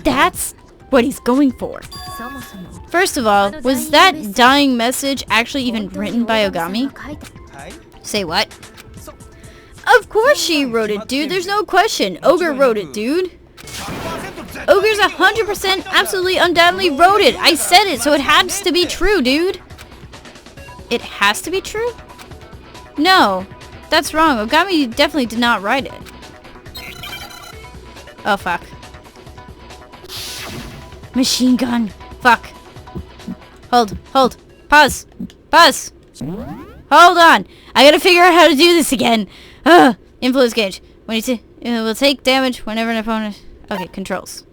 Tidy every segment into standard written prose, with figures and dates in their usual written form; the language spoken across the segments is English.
That's what he's going for. First of all, was that dying message actually even written by Ogami? Say what? Of course she wrote it, dude. There's no question. Ogre wrote it, dude. Ogre's 100% absolutely undoubtedly wrote it. I said it, so it has to be true, dude. It has to be true? No, that's wrong. Ogami definitely did not write it. Oh, fuck. Machine gun. Fuck. Hold. Pause. Hold on. I gotta figure out how to do this again. Ugh. Influence gauge. When it will take damage whenever an opponent... Okay, controls.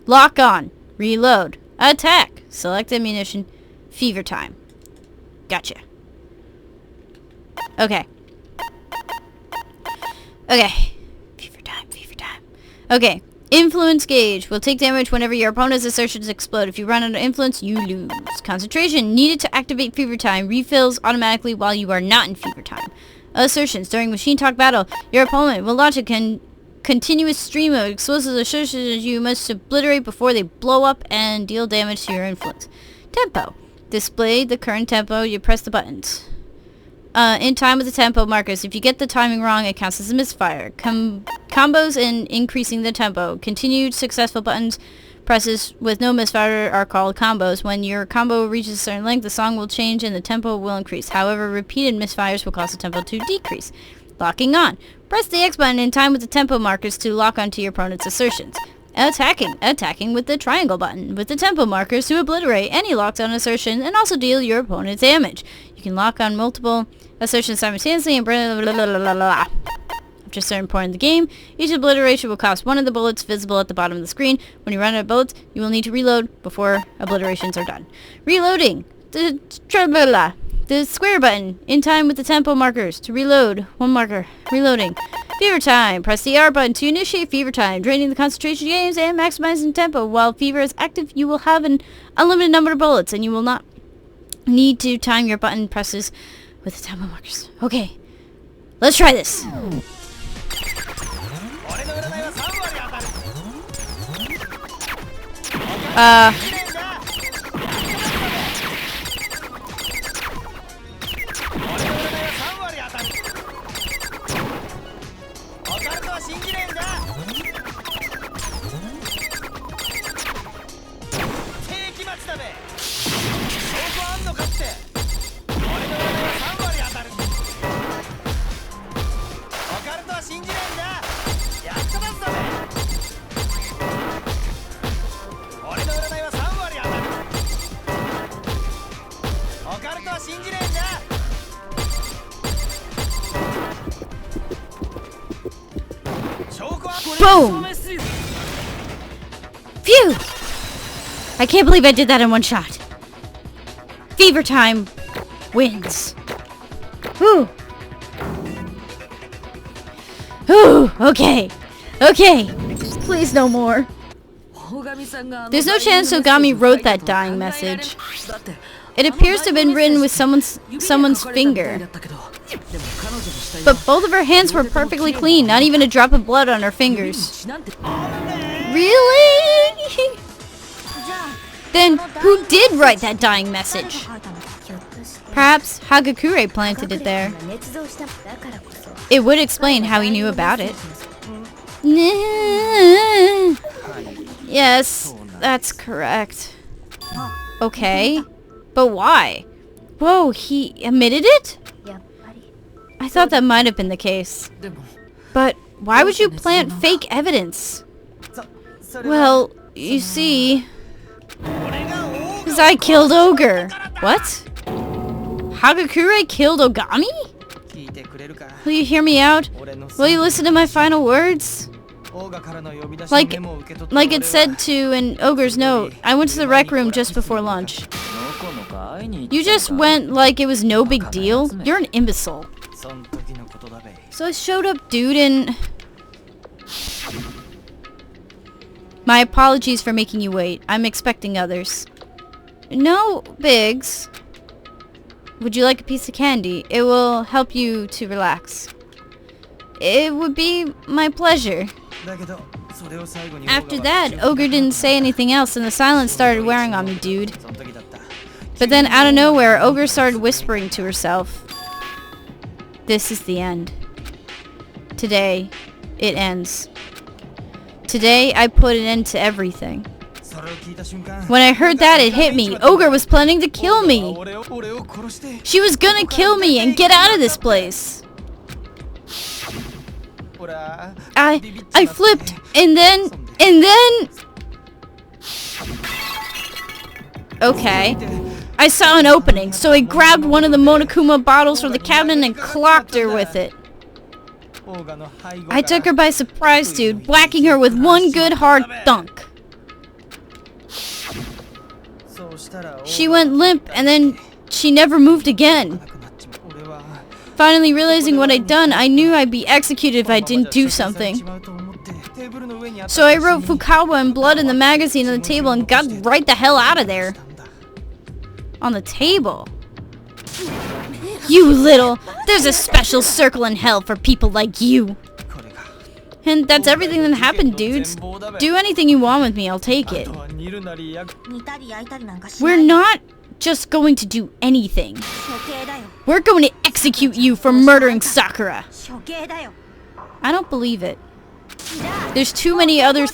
Lock on. Reload. Attack. Select ammunition. Fever time. Gotcha. Okay. Fever time. Okay. Influence gauge will take damage whenever your opponent's assertions explode. If you run out of influence, you lose. Concentration needed to activate fever time refills automatically while you are not in fever time. Assertions. During machine talk battle, your opponent will launch a continuous stream of explosive assertions you must obliterate before they blow up and deal damage to your influence. Tempo. Display the current tempo. You press the buttons. In time with the tempo markers. If you get the timing wrong, it counts as a misfire. Combos in increasing the tempo. Continued successful buttons presses with no misfire are called combos. When your combo reaches a certain length, the song will change and the tempo will increase. However, repeated misfires will cause the tempo to decrease. Locking on. Press the X button in time with the tempo markers to lock onto your opponent's assertions. Attacking. Attacking with the triangle button with the tempo markers to obliterate any locked on assertion and also deal your opponent damage. You can lock on multiple assertions simultaneously and blah blah blah blah blah. After a certain point in the game, each obliteration will cost one of the bullets visible at the bottom of the screen. When you run out of bullets, you will need to reload before obliterations are done. Reloading. The square button in time with the tempo markers to reload. One marker. Reloading. Fever time. Press the R button to initiate fever time, draining the concentration games and maximizing tempo. While fever is active, you will have an unlimited number of bullets, and you will not need to time your button presses with the tempo markers. Okay, let's try this. Boom! Phew! I can't believe I did that in one shot. Fever time wins. Whew. Whew. Okay. Please no more. There's no chance Ogami wrote that dying message. It appears to have been written with someone's finger. But both of her hands were perfectly clean, not even a drop of blood on her fingers. Really? Then who did write that dying message? Perhaps Hagakure planted it there. It would explain how he knew about it. Yes, that's correct. Okay, but why? Whoa, he admitted it? I thought that might have been the case. But why would you plant fake evidence? Well, you see... Because I killed Ogre. What? Hagakure killed Ogami? Will you hear me out? Will you listen to my final words? Like it said to in Ogre's note, I went to the rec room just before lunch. You just went like it was no big deal? You're an imbecile. So I showed up, dude, and... My apologies for making you wait. I'm expecting others. No, Biggs. Would you like a piece of candy? It will help you to relax. It would be my pleasure. After that, Ogre didn't say anything else and the silence started wearing on me, dude. But then out of nowhere, Ogre started whispering to herself. This is the end. Today, it ends. Today, I put an end to everything. When I heard that, it hit me. Ogre was planning to kill me. She was gonna kill me and get out of this place. I flipped, and then... Okay. I saw an opening, so I grabbed one of the Monokuma bottles from the cabinet and clocked her with it. I took her by surprise, dude, whacking her with one good hard thunk. She went limp, and then she never moved again. Finally realizing what I'd done, I knew I'd be executed if I didn't do something. So I wrote Fukawa in blood in the magazine on the table and got right the hell out of there. On the table? You little... There's a special circle in hell for people like you. And that's everything that happened, dudes. Do anything you want with me, I'll take it. We're not just going to do anything. We're going to execute you for murdering Sakura. I don't believe it. There's too many others.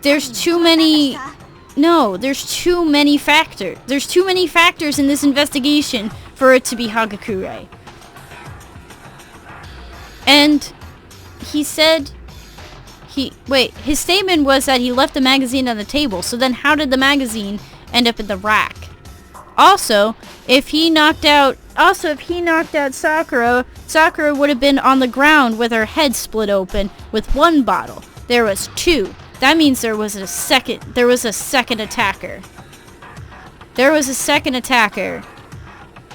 There's too many... No, there's too many factors. There's too many factors in this investigation for it to be Hagakure. And he said... his statement was that he left the magazine on the table, so then how did the magazine end up in the rack? Also, if he knocked out Sakura, Sakura would have been on the ground with her head split open with one bottle. There was two. That means there was a second attacker. There was a second attacker,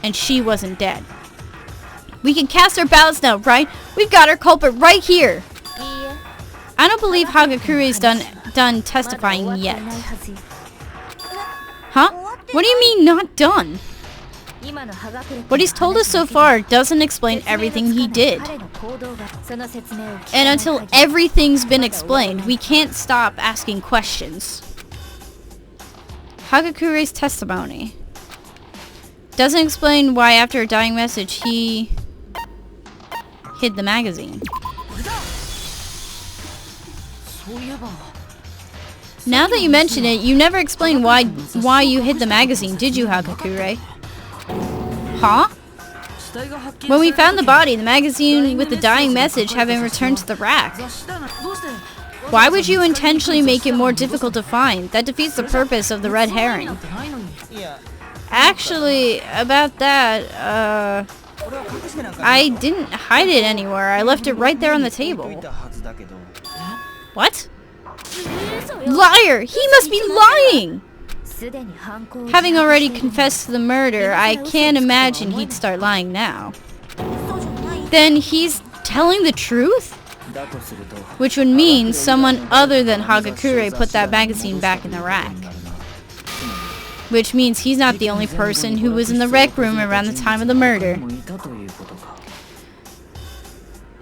and she wasn't dead. We can cast our ballots now, right? We've got our culprit right here. I don't believe Hagakure's done testifying yet. Huh? What do you mean not done? What he's told us so far doesn't explain everything he did. And until everything's been explained, we can't stop asking questions. Hagakure's testimony doesn't explain why after a dying message he hid the magazine. Now that you mention it, you never explained why you hid the magazine, did you, Hagakure? Huh? When we found the body, the magazine with the dying message had been returned to the rack. Why would you intentionally make it more difficult to find? That defeats the purpose of the red herring. Actually, about that, I didn't hide it anywhere. I left it right there on the table. What? Liar! He must be lying! Having already confessed to the murder, I can't imagine he'd start lying now. Then he's telling the truth? Which would mean someone other than Hagakure put that magazine back in the rack. Which means he's not the only person who was in the rec room around the time of the murder.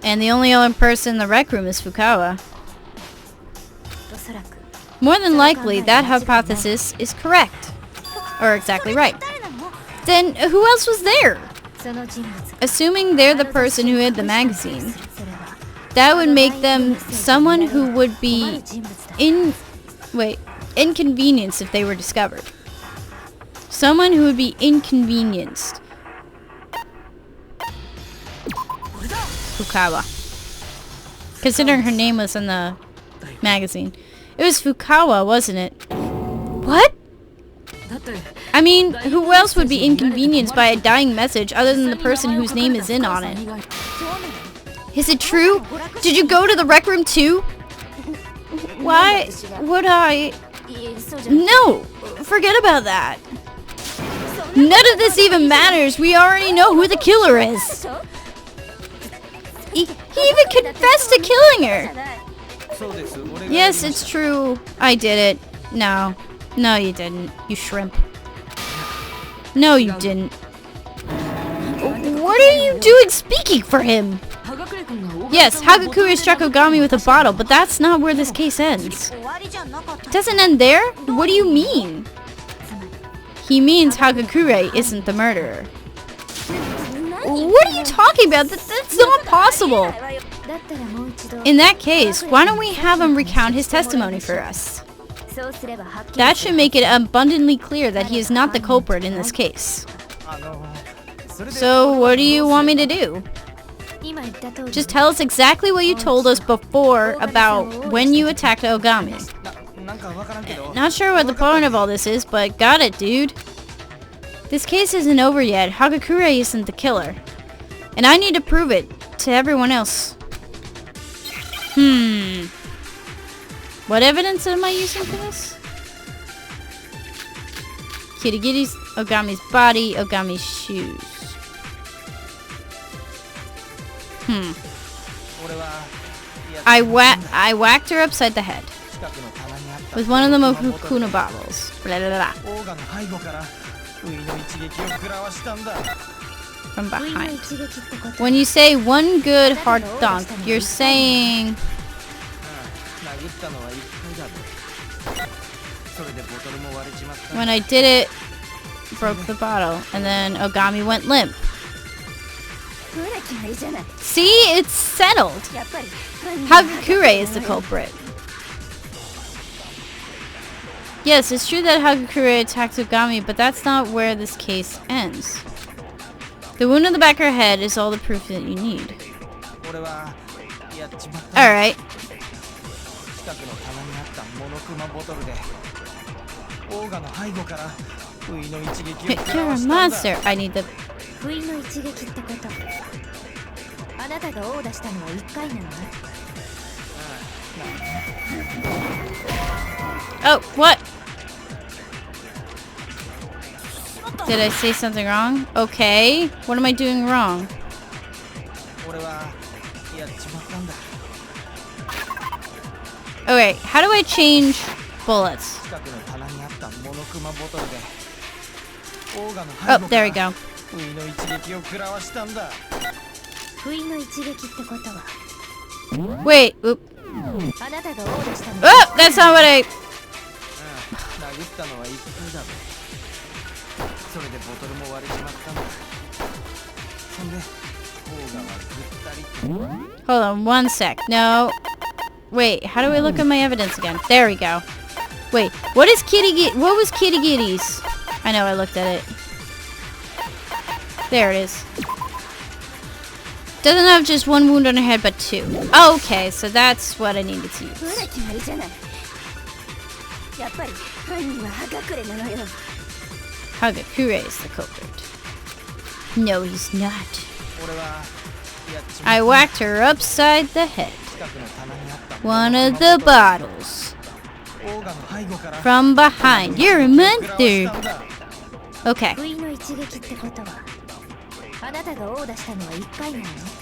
And the only other person in the rec room is Fukawa. More than likely, that hypothesis is correct. Or exactly right. Then, who else was there? Assuming they're the person who hid the magazine, that would make them someone who would be inconvenienced if they were discovered. Someone who would be inconvenienced. Fukawa. Considering her name was in the magazine. It was Fukawa, wasn't it? What? I mean, who else would be inconvenienced by a dying message other than the person whose name is in on it? Is it true? Did you go to the rec room too? Why would I? No! Forget about that. None of this even matters. We already know who the killer is. He even confessed to killing her. Yes, it's true. I did it. No. No, you didn't. You shrimp. No, you didn't. What are you doing speaking for him? Yes, Hagakure struck Ogami with a bottle, but that's not where this case ends. It doesn't end there? What do you mean? He means Hagakure isn't the murderer. What are you talking about? That's not possible. In that case, why don't we have him recount his testimony for us? That should make it abundantly clear that he is not the culprit in this case. So, what do you want me to do? Just tell us exactly what you told us before about when you attacked Ogami. Not sure what the point of all this is, but got it, dude. This case isn't over yet. Hagakure isn't the killer. And I need to prove it to everyone else. What evidence am I using for this? Kirigiri's, Ogami's body, Ogami's shoes. I whacked her upside the head with one of the Monokuma bottles. Blah, blah, blah. From behind. When you say one good hard thunk, you're saying... When I did it, broke the bottle, and then Ogami went limp. See? It's settled. Hagakure is the culprit. Yes, it's true that Hagakure attacked Ogami, but that's not where this case ends. The wound on the back of her head is all the proof that you need. Alright. You're a monster. I need the... Oh, what? Did I say something wrong? Okay. What am I doing wrong? Okay, how do I change bullets? Oh, there we go. Wait, oop. Oh, that's not what I... Hold on, one sec. No. Wait, how do I look at my evidence again? There we go. Wait, what was Kirigiri's? I know, I looked at it. There it is. Doesn't have just one wound on her head, but two. Oh, okay, so that's what I needed to use. Hagakure is the culprit. No, he's not. I whacked her upside the head. One of the bottles. From behind. You're a monster. Okay.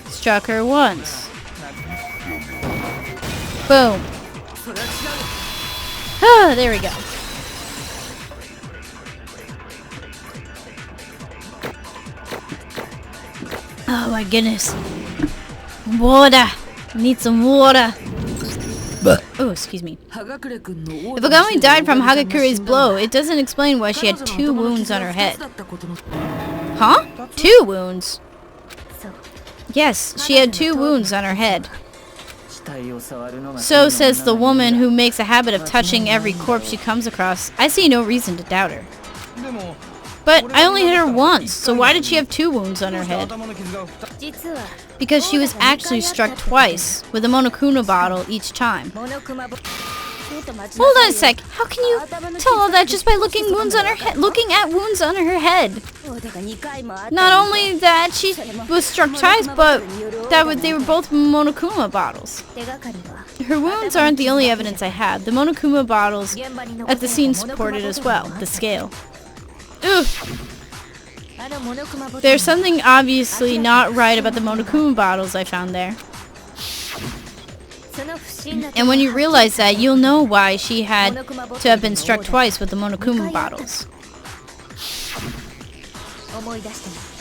Struck her once. Boom. Oh, there we go. Oh my goodness. Water. Need some water. Oh, excuse me. If Ogami died from Hagakure's blow, it doesn't explain why she had 2 wounds on her head. Huh? 2 wounds? Yes, she had 2 wounds on her head. So says the woman who makes a habit of touching every corpse she comes across. I see no reason to doubt her. But I only hit her once, so why did she have 2 wounds on her head? Because she was actually struck twice, with a Monokuma bottle each time. Hold on a sec, how can you tell all that just by looking at wounds on her head? Not only that she was struck twice, but they were both Monokuma bottles. Her wounds aren't the only evidence I had. The Monokuma bottles at the scene supported as well, the scale. Ugh. There's something obviously not right about the Monokuma bottles I found there. And when you realize that, you'll know why she had to have been struck twice with the Monokuma bottles.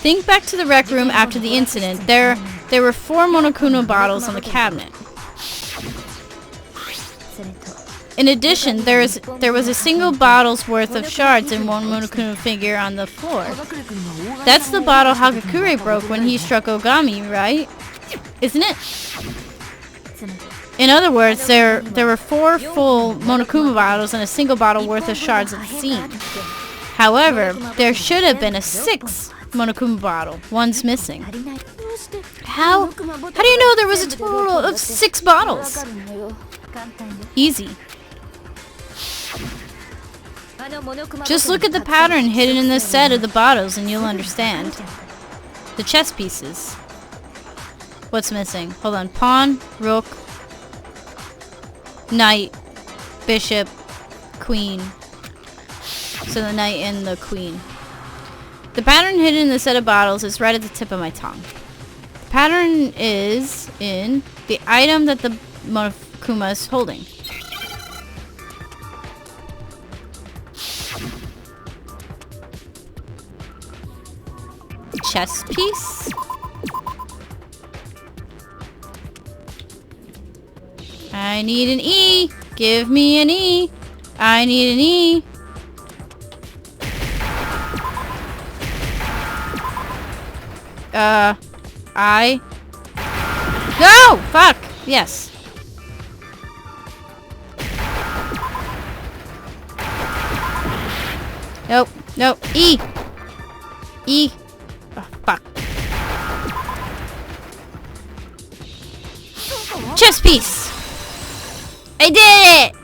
Think back to the rec room after the incident. There were 4 Monokuma bottles on the cabinet. In addition, there was a single bottle's worth of shards in one Monokuma figure on the floor. That's the bottle Hagakure broke when he struck Ogami, right? Isn't it? In other words, there were 4 full Monokuma bottles and a single bottle worth of shards at the scene. However, there should have been a 6th Monokuma bottle. One's missing. How do you know there was a total of 6 bottles? Easy. Just look at the pattern hidden in the set of the bottles and you'll understand. The chess pieces. What's missing? Hold on. Pawn, rook, knight, bishop, queen. So the knight and the queen. The pattern hidden in the set of bottles is right at the tip of my tongue. The pattern is in the item that the Monokuma is holding. Chess piece. I need an E. Give me an E. I need an E. No! Fuck! Yes. Nope. Nope. E. E. Oh, fuck. Chess piece! I did it!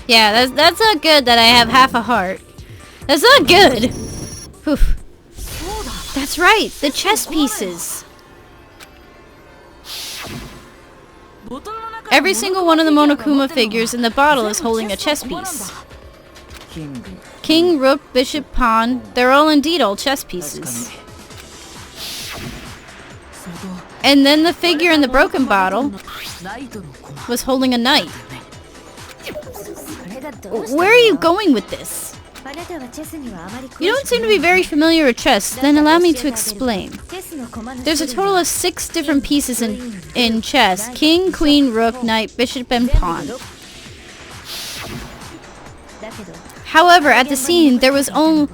Yeah, that's not good that I have half a heart. That's not good! Oof. That's right, the chess pieces! Every single one of the Monokuma figures in the bottle is holding a chess piece. King, rook, bishop, pawn, they're all indeed all chess pieces. And then the figure in the broken bottle was holding a knight. Where are you going with this? You don't seem to be very familiar with chess, then allow me to explain. There's a total of 6 different pieces in chess. King, queen, rook, knight, bishop, and pawn. However, at the scene, there's only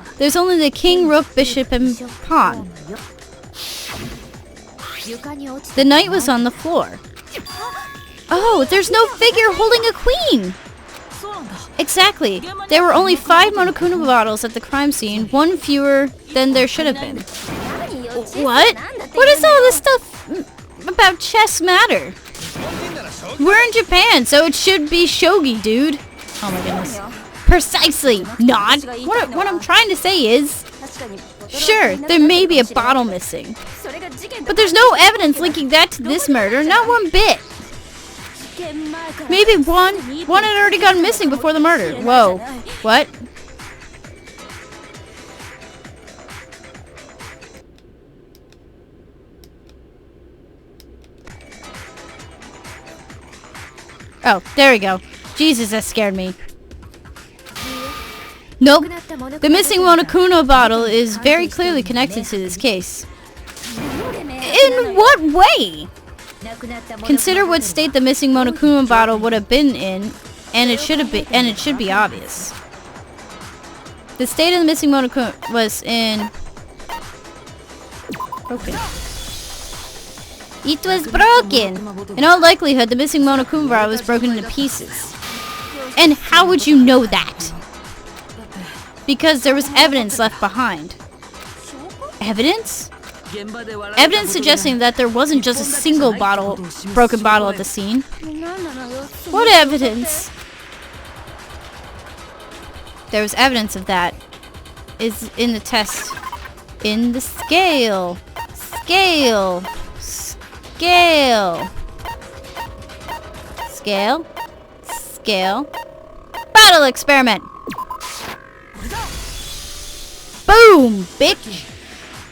the king, rook, bishop, and pawn. The knight was on the floor. Oh, there's no figure holding a queen! Exactly. There were only 5 Monokuma bottles at the crime scene, 1 fewer than there should have been. What? What does all this stuff about chess matter? We're in Japan, so it should be shogi, dude. Oh my goodness. Precisely not. What I'm trying to say is, sure, there may be a bottle missing, but there's no evidence linking that to this murder, not one bit. Maybe one had already gone missing before the murder. Whoa. What? Oh, there we go. Jesus, that scared me. Nope. The missing Monokuma bottle is very clearly connected to this case. In what way? Consider what state the missing Monokuma bottle would have been in, and it should be obvious. The state of the missing Monokuma was in broken. It was broken. In all likelihood, the missing Monokuma bottle was broken into pieces. And how would you know that? Because there was evidence left behind. Evidence? Evidence suggesting that there wasn't just a single broken bottle at the scene. What evidence? There was evidence of that. Is in the test. In the scale. Scale. Scale. Scale. Scale. Battle experiment. Boom, bitch.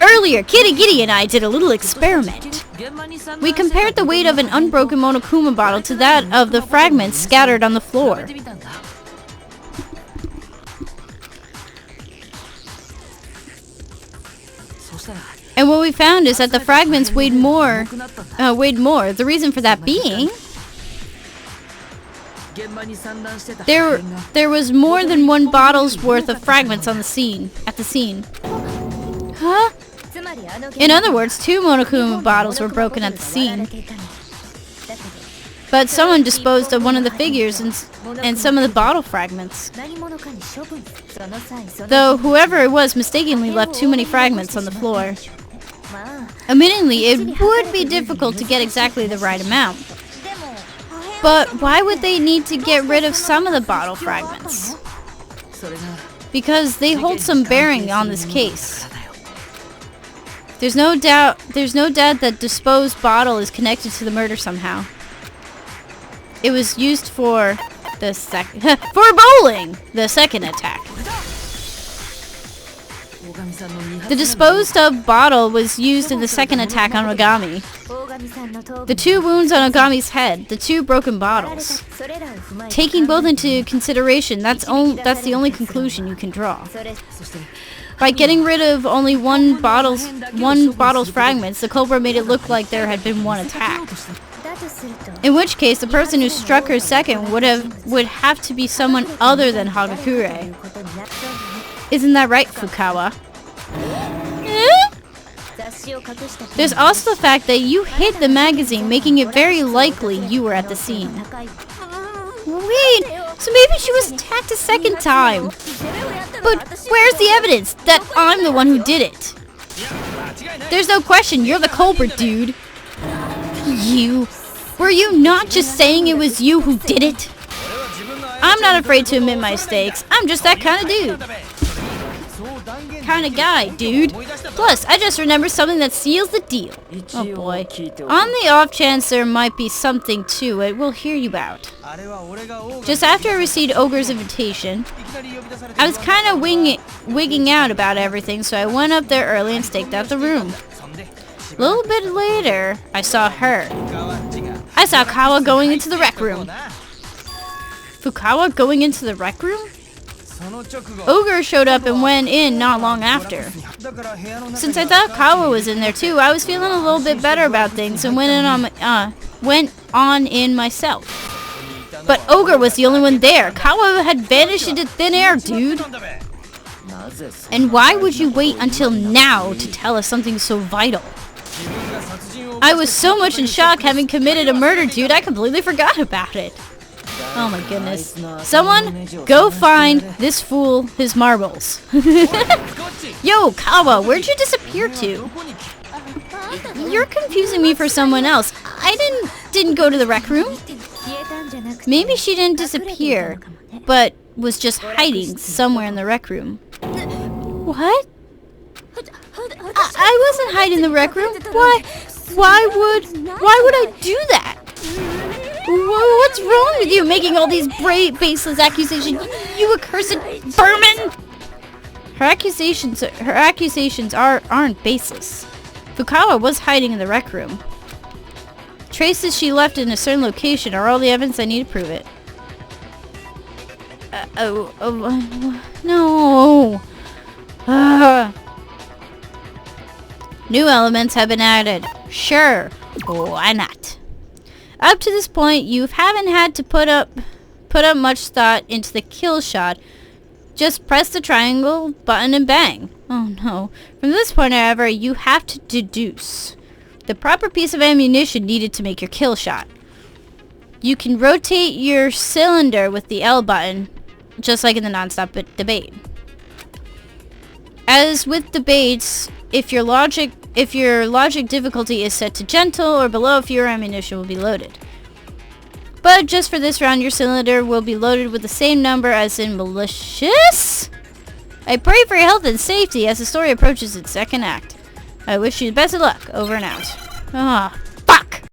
Earlier, Kitty Kitty and I did a little experiment. We compared the weight of an unbroken Monokuma bottle to that of the fragments scattered on the floor. And what we found is that the fragments weighed more. The reason for that being, there was more than one bottle's worth of fragments on the scene. Huh? In other words, 2 Monokuma bottles were broken at the scene. But someone disposed of one of the figures and some of the bottle fragments. Though whoever it was mistakenly left too many fragments on the floor. Admittedly, it would be difficult to get exactly the right amount. But why would they need to get rid of some of the bottle fragments? Because they hold some bearing on this case. There's no doubt that disposed bottle is connected to the murder somehow. It was used for for bowling, the second attack. The disposed of bottle was used in the second attack on Ogami. The 2 wounds on Ogami's head, the 2 broken bottles. Taking both into consideration, that's the only conclusion you can draw. By getting rid of only one bottle's fragments, the culprit made it look like there had been one attack. In which case, the person who struck her second would have to be someone other than Hagakure. Isn't that right, Fukawa? There's also the fact that you hid the magazine, making it very likely you were at the scene. Wait, so maybe she was attacked a second time. But where's the evidence that I'm the one who did it? There's no question, you're the culprit, dude. Were you not just saying it was you who did it? I'm not afraid to admit my mistakes. I'm just that kind of dude. Kind of guy, dude. Plus, I just remembered something that seals the deal. Oh boy. On the off chance there might be something to it, we'll hear you out. Just after I received Ogre's invitation, I was kind of wigging out about everything, so I went up there early and staked out the room. A little bit later, I saw her. I saw Kawa going into the rec room. Fukawa going into the rec room? Ogre showed up and went in not long after. Since I thought Kawa was in there too, I was feeling a little bit better about things and went on in myself. But Ogre was the only one there. Kawa had vanished into thin air, dude. And why would you wait until now to tell us something so vital? I was so much in shock having committed a murder, dude, I completely forgot about it. Oh my goodness. Someone, go find this fool his marbles. Yo, Kawa, where'd you disappear to? You're confusing me for someone else. I didn't go to the rec room. Maybe she didn't disappear, but was just hiding somewhere in the rec room. What? I wasn't hiding in the rec room. Why would I do that? What's wrong with you making all these baseless accusations? You accursed vermin! Her accusations aren't baseless. Fukawa was hiding in the rec room. Traces she left in a certain location are all the evidence I need to prove it. No. New elements have been added. Sure, why not? Up to this point, you haven't had to put up much thought into the kill shot. Just press the triangle button and bang. Oh no. From this point, however, you have to deduce the proper piece of ammunition needed to make your kill shot. You can rotate your cylinder with the L button, just like in the non-stop debate. As with debates, if your logic difficulty is set to gentle or below, fewer ammunition will be loaded. But just for this round, your cylinder will be loaded with the same number as in malicious? I pray for your health and safety as the story approaches its second act. I wish you the best of luck. Over and out. Ah.